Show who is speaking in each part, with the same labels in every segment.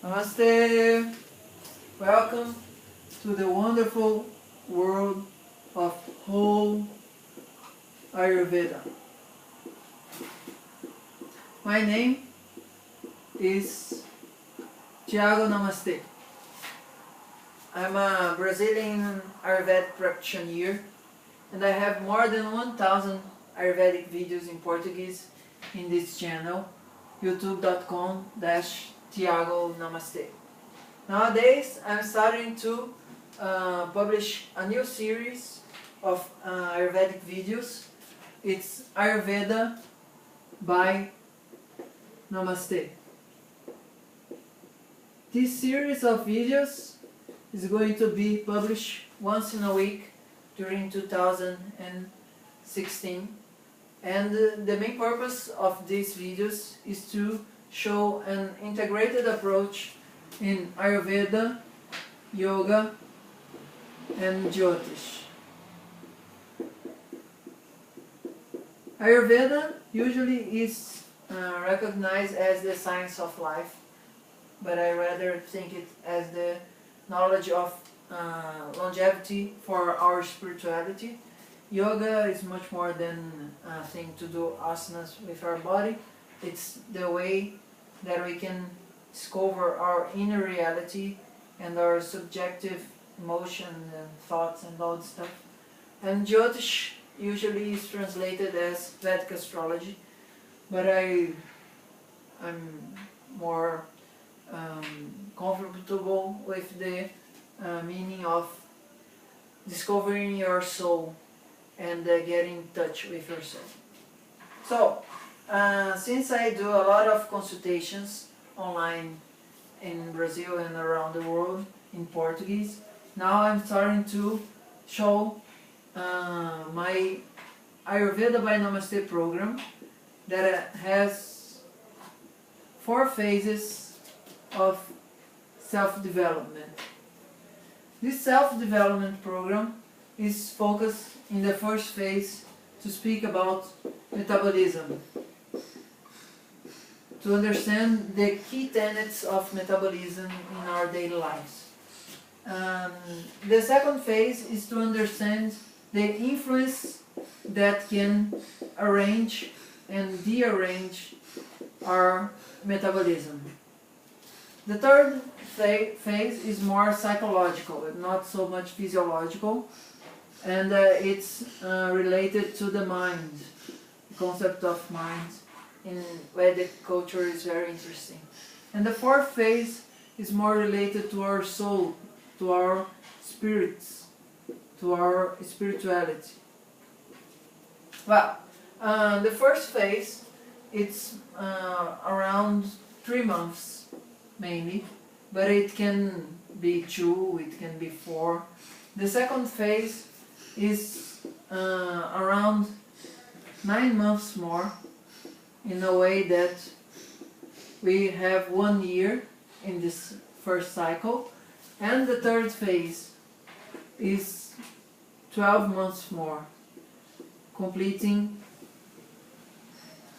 Speaker 1: Namaste! Welcome to the wonderful world of whole Ayurveda. My name is Tiago Namaste. I'm a Brazilian Ayurvedic practitioner and I have more than 1,000 Ayurvedic videos in Portuguese in this channel, youtube.com/Tiago Namaste. Nowadays I'm starting to publish a new series of Ayurvedic videos. It's Ayurveda by Namaste. This series of videos is going to be published once in a week during 2016, and the main purpose of these videos is to show an integrated approach in Ayurveda, Yoga and Jyotish. Ayurveda usually is recognized as the science of life, but I rather think it as the knowledge of longevity for our spirituality. Yoga is much more than a thing to do asanas with our body. It's the way that we can discover our inner reality and our subjective emotions and thoughts and all that stuff. And Jyotish usually is translated as Vedic astrology, but I'm more comfortable with the meaning of discovering your soul and getting in touch with your soul. So, since I do a lot of consultations online in Brazil and around the world in Portuguese, now I'm starting to show my Ayurveda by Namaste program that has 4 phases of self-development. This self-development program is focused in the first phase to speak about metabolism, to understand the key tenets of metabolism in our daily lives. The second phase is to understand the influence that can arrange and dearrange our metabolism. The third phase is more psychological, not so much physiological, and it's related to the mind. The concept of mind in Vedic culture is very interesting. And the fourth phase is more related to our soul, to our spirits, to our spirituality. Well, the first phase, it's around 3 months mainly, but it can be 2, it can be 4. The second phase is around 9 months more, in a way that we have 1 year in this first cycle, and the third phase is 12 months more, completing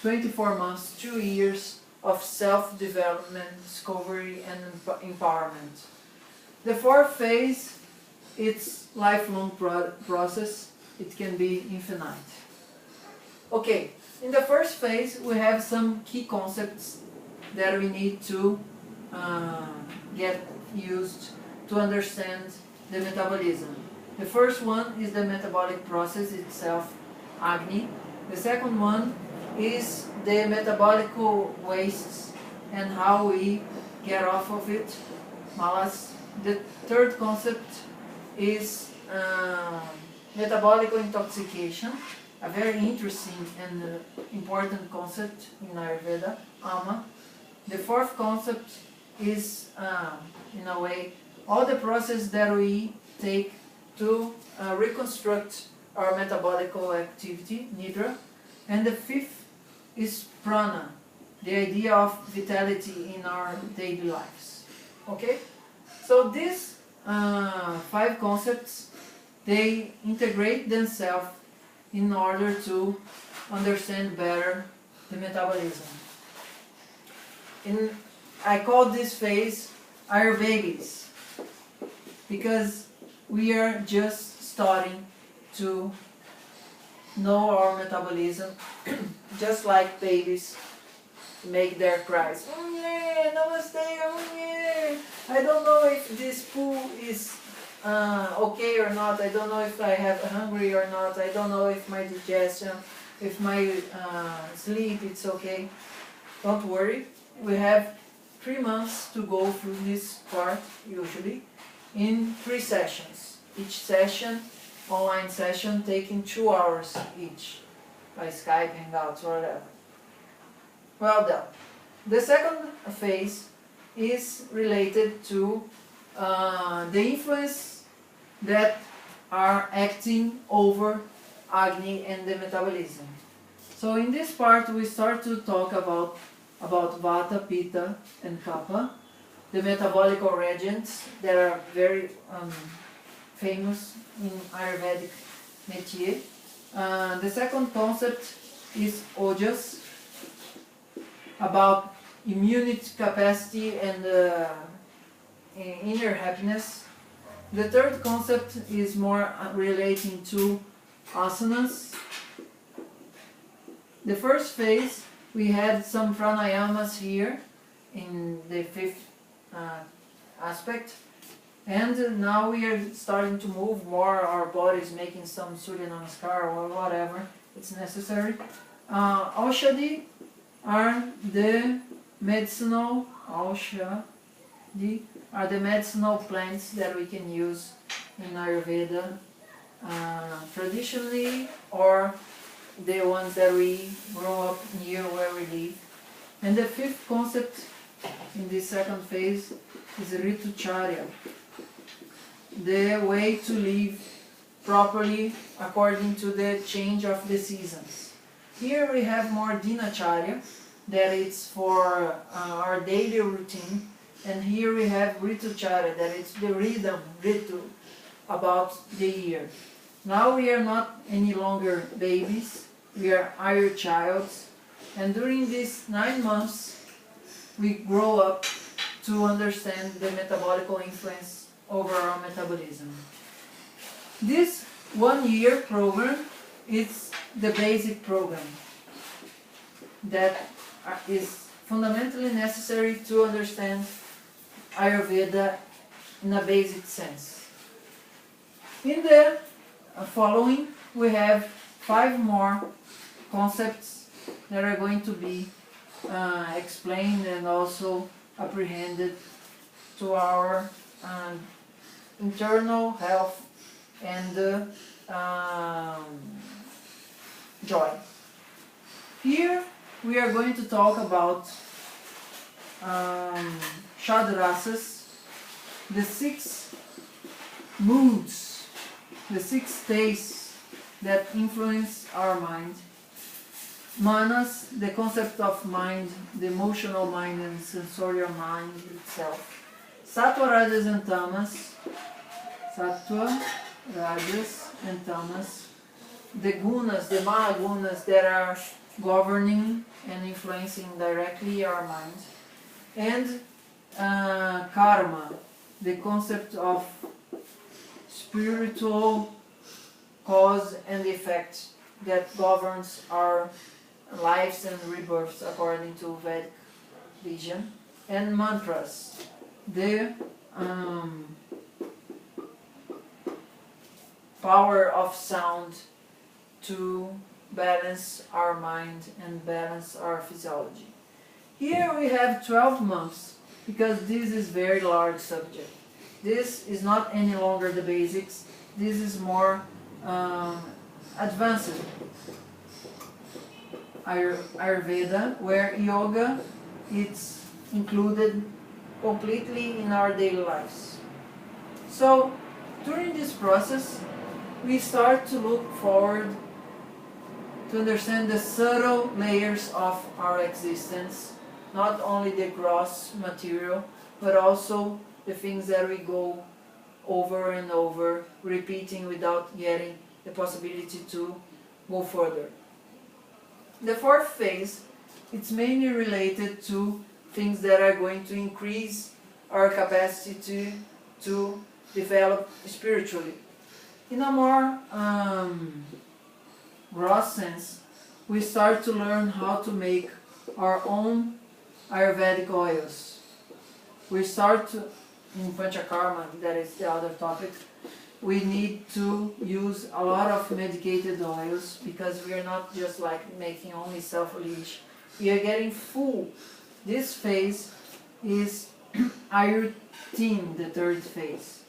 Speaker 1: 24 months, 2 years of self-development, discovery and empowerment. The fourth phase, it's lifelong process. It can be infinite. Okay, in the first phase we have some key concepts that we need to get used to understand the metabolism. The first one is the metabolic process itself, Agni. The second one is the metabolic wastes and how we get off of it, malas. The third concept is metabolic intoxication, a very interesting and important concept in Ayurveda, Ama. The fourth concept is, in a way, all the process that we take to reconstruct our metabolic activity, Nidra. And the fifth is prana, the idea of vitality in our daily lives. Okay? So these 5 concepts, they integrate themselves in order to understand better the metabolism. In I call this phase our babies, because we are just starting to know our metabolism, just like babies make their cries. Oh yeah, namaste, oh yeah. I don't know if this poo is okay or not. I don't know if I have hungry or not. I don't know if my digestion, if my sleep, it's okay. Don't worry. We have 3 months to go through this part, usually, in 3 sessions. Each session, online session, taking 2 hours each, by Skype, Hangouts, or whatever. Well done. The second phase is related to the influence that are acting over Agni and the metabolism. So in this part we start to talk about Vata, Pitta and Kapha, the metabolic regents that are very famous in Ayurvedic métier. The second concept is Ojas, about immunity capacity and inner happiness. The third concept is more relating to asanas. The first phase, we had some pranayamas here in the 5th aspect, and now we are starting to move more our bodies, making some Surya Namaskar or whatever it's necessary. Aushadhi are the medicinal plants that we can use in Ayurveda traditionally, or the ones that we grow up near where we live. And the 5th concept in this second phase is Ritucharya, the way to live properly according to the change of the seasons. Here we have more Dinacharya, that it's for our daily routine, and here we have Ritucharya, that it's the rhythm, Ritu, about the year. Now we are not any longer babies, we are Ayur childs, and during these 9 months we grow up to understand the metabolical influence over our metabolism. This 1 year program is the basic program that is fundamentally necessary to understand Ayurveda in a basic sense. In the following, we have 5 more concepts that are going to be explained and also apprehended to our internal health and joy. Here we are going to talk about Shadrasas, the 6 moods, the 6 tastes that influence our mind. Manas, the concept of mind, the emotional mind and sensorial mind itself. Sattva, Rajas and Tamas, Sattva, Rajas and Tamas, the gunas, the Mahagunas that are governing and influencing directly our mind. And Karma, the concept of spiritual cause and effect that governs our lives and rebirths according to Vedic vision. And mantras, the power of sound to balance our mind and balance our physiology. Here we have 12 months, because this is very large subject. This is not any longer the basics, this is more advanced Ayurveda, where yoga is included completely in our daily lives. So during this process we start to look forward to understand the subtle layers of our existence, not only the gross material, but also the things that we go over and over, repeating without getting the possibility to go further. The 4th phase, it's mainly related to things that are going to increase our capacity to develop spiritually. In a more gross sense, we start to learn how to make our own Ayurvedic oils. We start to, in Panchakarma, that is the other topic, we need to use a lot of medicated oils because we are not just like making only self-leach. We are getting full. This phase is Ayurveda, the third phase.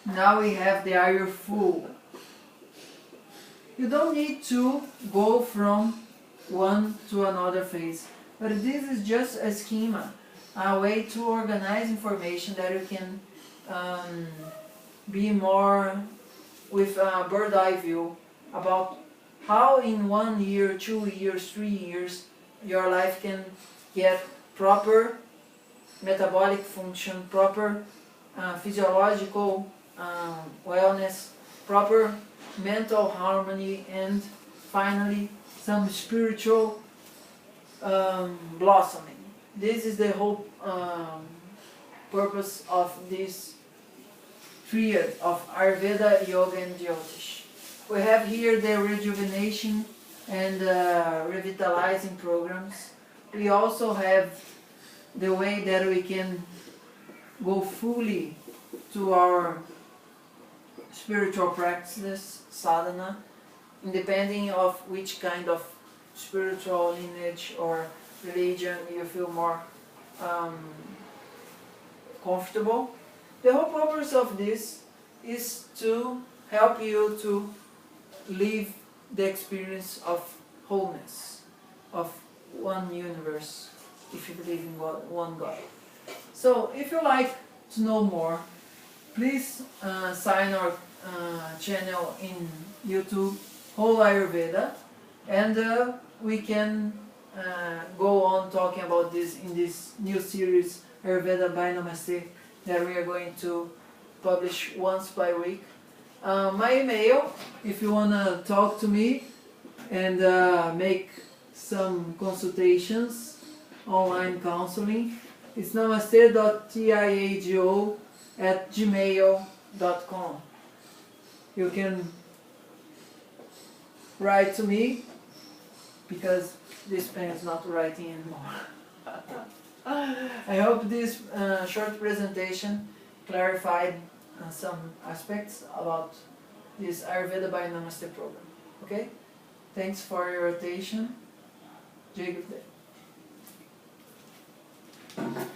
Speaker 1: Now we have the Ayur full. You don't need to go from one to another phase, but this is just a schema, a way to organize information that you can be more with a bird eye view about how in 1 year, 2 years, 3 years your life can get proper metabolic function, proper physiological wellness, proper mental harmony, and finally some spiritual blossoming. This is the whole purpose of this triad of Ayurveda, Yoga and Jyotish. We have here the rejuvenation and revitalizing programs. We also have the way that we can go fully to our spiritual practices, sadhana, depending of which kind of spiritual lineage or religion you feel more comfortable. The whole purpose of this is to help you to live the experience of wholeness, of one universe, if you believe in one God. So, if you like to know more, please sign our channel in YouTube, Whole Ayurveda, and we can go on talking about this in this new series, Ayurveda by Namaste, that we are going to publish once by week. My email, if you want to talk to me and make some consultations, online counseling, it's namaste.tiago@gmail.com. You can write to me because this pen is not writing anymore. I hope this short presentation clarified some aspects about this Ayurveda by Namaste program. Okay? Thanks for your attention. Jai Gurudev.